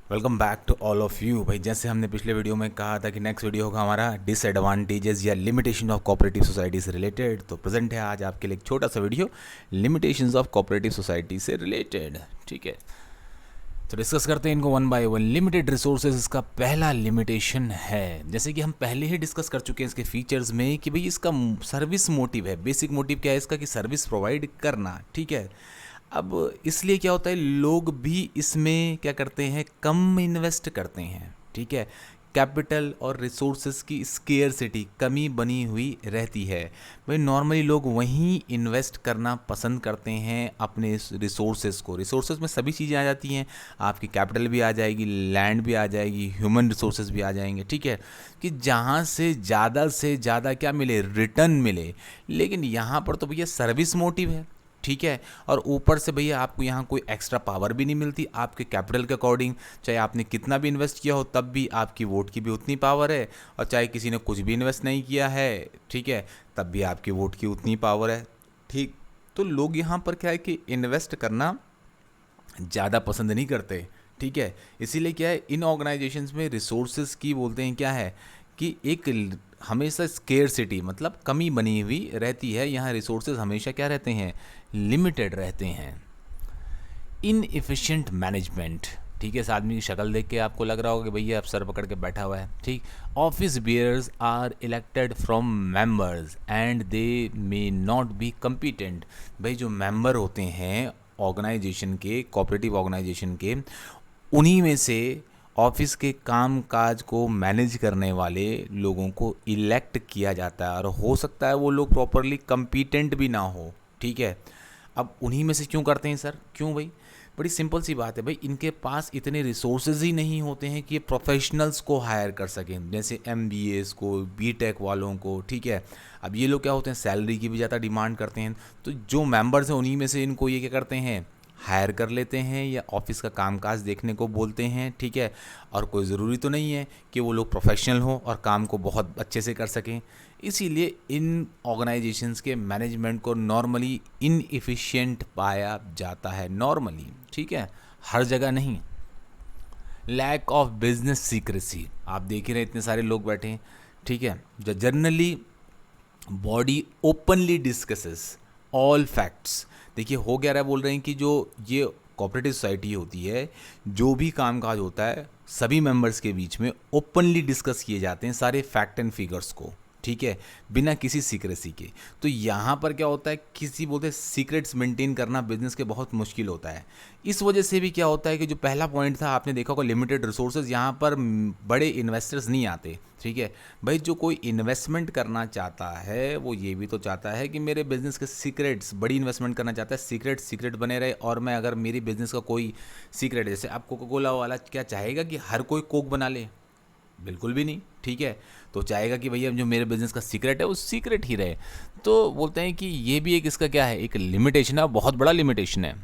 Welcome back to all of you. भाई जैसे हमने पिछले वीडियो में कहा था कि नेक्स्ट वीडियो होगा हमारा डिसएडवांटेजेस या लिमिटेशन ऑफ कोऑपरेटिव सोसाइटी से रिलेटेड, तो प्रेजेंट है आज आपके लिए एक छोटा सा video limitations of cooperative society से रिलेटेड। ठीक है, तो डिस्कस करते हैं इनको one by one. Limited resources इसका पहला लिमिटेशन है। जैसे कि हम पहले ही डिस्कस कर चुके हैं इसके फीचर्स में कि भाई इसका सर्विस मोटिव है। बेसिक मोटिव क्या है इसका कि सर्विस प्रोवाइड करना। ठीक है, अब इसलिए क्या होता है, लोग भी इसमें क्या करते हैं, कम इन्वेस्ट करते हैं। ठीक है, कैपिटल और रिसोर्सेज की स्केयरसिटी, कमी बनी हुई रहती है। भाई नॉर्मली लोग वहीं इन्वेस्ट करना पसंद करते हैं अपने रिसोर्सेज को। रिसोर्सेज में सभी चीज़ें आ जाती हैं, आपकी कैपिटल भी आ जाएगी, लैंड भी आ जाएगी, ह्यूमन रिसोर्सेज भी आ जाएंगे। ठीक है, कि जहाँ से ज़्यादा क्या मिले, रिटर्न मिले। लेकिन यहाँ पर तो भैया सर्विस मोटिव है। ठीक है, और ऊपर से भैया आपको यहाँ कोई एक्स्ट्रा पावर भी नहीं मिलती आपके कैपिटल के अकॉर्डिंग। चाहे आपने कितना भी इन्वेस्ट किया हो तब भी आपकी वोट की भी उतनी पावर है, और चाहे किसी ने कुछ भी इन्वेस्ट नहीं किया है, ठीक है, तब भी आपकी वोट की उतनी पावर है। ठीक, तो लोग यहाँ पर क्या है कि इन्वेस्ट करना ज़्यादा पसंद नहीं करते। ठीक है, इसीलिए क्या है, इन ऑर्गेनाइजेशंस में रिसोर्सेज की बोलते हैं क्या है कि एक हमेशा स्केरसिटी मतलब कमी बनी हुई रहती है। यहाँ रिसोर्सेज हमेशा क्या रहते हैं, लिमिटेड रहते हैं। Inefficient management. ठीक है, इस आदमी की शक्ल देख के आपको लग रहा होगा कि भैया अब सर पकड़ के बैठा हुआ है। ठीक, office bearers are elected from members and they may not be competent. भाई जो मेंबर होते हैं ऑर्गेनाइजेशन के, कोऑपरेटिव ऑर्गेनाइजेशन के, उन्हीं में से ऑफिस के काम काज को मैनेज करने वाले लोगों को इलेक्ट किया जाता है, और हो सकता है वो लोग प्रॉपरली कम्पिटेंट भी ना हो। ठीक है, अब उन्हीं में से क्यों करते हैं सर, क्यों भाई? बड़ी सिंपल सी बात है भाई, इनके पास इतने रिसोर्सेज ही नहीं होते हैं कि ये प्रोफेशनल्स को हायर कर सकें, जैसे एमबीएस को, बीटेक वालों को। ठीक है, अब ये लोग क्या होते हैं, सैलरी की भी ज़्यादा डिमांड करते हैं, तो जो मेंबर्स हैं उन्हीं में से इनको ये क्या करते हैं, हायर कर लेते हैं या ऑफिस का कामकाज देखने को बोलते हैं। ठीक है, और कोई ज़रूरी तो नहीं है कि वो लोग प्रोफेशनल हों और काम को बहुत अच्छे से कर सकें। इसीलिए इन ऑर्गेनाइजेशंस के मैनेजमेंट को नॉर्मली इनएफिशिएंट पाया जाता है, नॉर्मली। ठीक है, हर जगह नहीं। लैक ऑफ बिजनेस सीक्रेसी, आप देख ही रहे इतने सारे लोग बैठे हैं। ठीक है, जो generally body openly discusses all facts. देखिए हो क्या रहा है, बोल रहे हैं कि जो ये कोऑपरेटिव सोसाइटी होती है, जो भी कामकाज होता है सभी मेंबर्स के बीच में ओपनली डिस्कस किए जाते हैं सारे फैक्ट एंड फिगर्स को। ठीक है, बिना किसी सीक्रेसी के। तो यहाँ पर क्या होता है, किसी बोलते हैं सीक्रेट्स मेंटेन करना बिजनेस के बहुत मुश्किल होता है। इस वजह से भी क्या होता है कि जो पहला पॉइंट था आपने देखा होगा, लिमिटेड रिसोर्सेज, यहाँ पर बड़े इन्वेस्टर्स नहीं आते। ठीक है भाई, जो कोई इन्वेस्टमेंट करना चाहता है वो ये भी तो चाहता है कि मेरे बिजनेस के सीक्रेट्स, बड़ी इन्वेस्टमेंट करना चाहता है, सीक्रेट बने रहे। और मैं अगर मेरी बिजनेस का कोई सीक्रेट, जैसे आप कोका कोला वाला क्या चाहेगा कि हर कोई कोक बना ले? बिल्कुल भी नहीं। ठीक है, तो चाहेगा कि भैया जो मेरे बिजनेस का सीक्रेट है वो सीक्रेट ही रहे। तो बोलते हैं कि ये भी एक इसका क्या है, एक लिमिटेशन है, बहुत बड़ा लिमिटेशन है।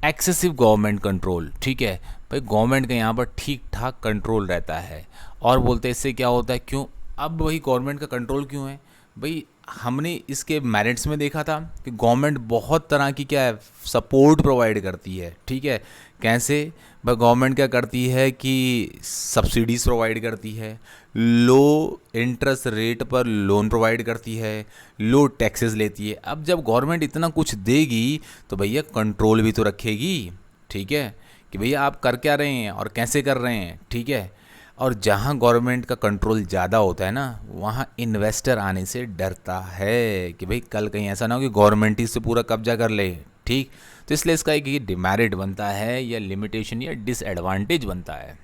Excessive government control. ठीक है भाई, गवर्नमेंट का यहाँ पर ठीक ठाक कंट्रोल रहता है। और बोलते हैं इससे क्या होता है, क्यों अब वही गवर्नमेंट का कंट्रोल क्यों है भाई? हमने इसके मेरिट्स में देखा था कि गवर्नमेंट बहुत तरह की क्या है, सपोर्ट प्रोवाइड करती है। ठीक है, कैसे भाई? गवर्नमेंट क्या करती है कि सब्सिडीज़ प्रोवाइड करती है, लो इंटरेस्ट रेट पर लोन प्रोवाइड करती है, लो टैक्सेस लेती है। अब जब गवर्नमेंट इतना कुछ देगी तो भैया कंट्रोल भी तो रखेगी। ठीक है, कि भैया आप कर क्या रहे हैं और कैसे कर रहे हैं। ठीक है, और जहाँ गवर्नमेंट का कंट्रोल ज़्यादा होता है ना, वहाँ इन्वेस्टर आने से डरता है कि भाई कल कहीं ऐसा ना हो कि गवर्नमेंट ही से पूरा कब्जा कर ले। ठीक, तो इसलिए इसका एक ये डिमेरिट बनता है या लिमिटेशन या डिसएडवांटेज बनता है।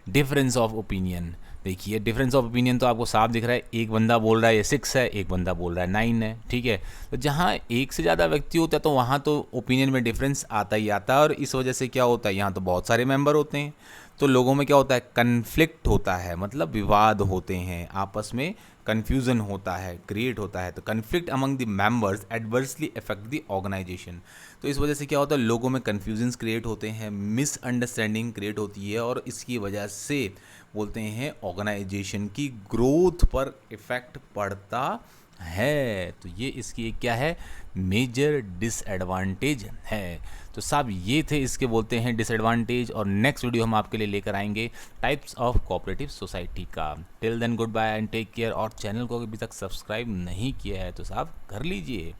Difference of opinion. देखिए डिफरेंस ऑफ ओपिनियन तो आपको साफ दिख रहा है, एक बंदा बोल रहा है ये 6 है, एक बंदा बोल रहा है 9 है। ठीक है, तो जहाँ एक से ज़्यादा व्यक्ति होता है तो वहाँ तो ओपिनियन में डिफरेंस आता ही आता है। और इस वजह से क्या होता है, यहाँ तो बहुत सारे मेंबर होते हैं, तो लोगों में क्या होता है, कन्फ्लिक्ट होता है, मतलब विवाद होते हैं, आपस में कन्फ्यूज़न होता है, क्रिएट होता है। तो conflict among the members adversely affect the organisation. तो इस वजह से क्या होता है, लोगों में कन्फ्यूजन्स क्रिएट होते हैं, मिसअंडरस्टैंडिंग क्रिएट होती है, और इसकी वजह से बोलते हैं ऑर्गेनाइजेशन की ग्रोथ पर इफ़ेक्ट पड़ता है। तो ये इसकी एक क्या है, मेजर डिसएडवांटेज है। तो साहब ये थे इसके बोलते हैं डिसएडवांटेज, और नेक्स्ट वीडियो हम आपके लिए लेकर आएंगे टाइप्स ऑफ कोऑपरेटिव सोसाइटी का। Till then goodbye and take care. और चैनल को अभी तक सब्सक्राइब नहीं किया है तो साहब कर लीजिए।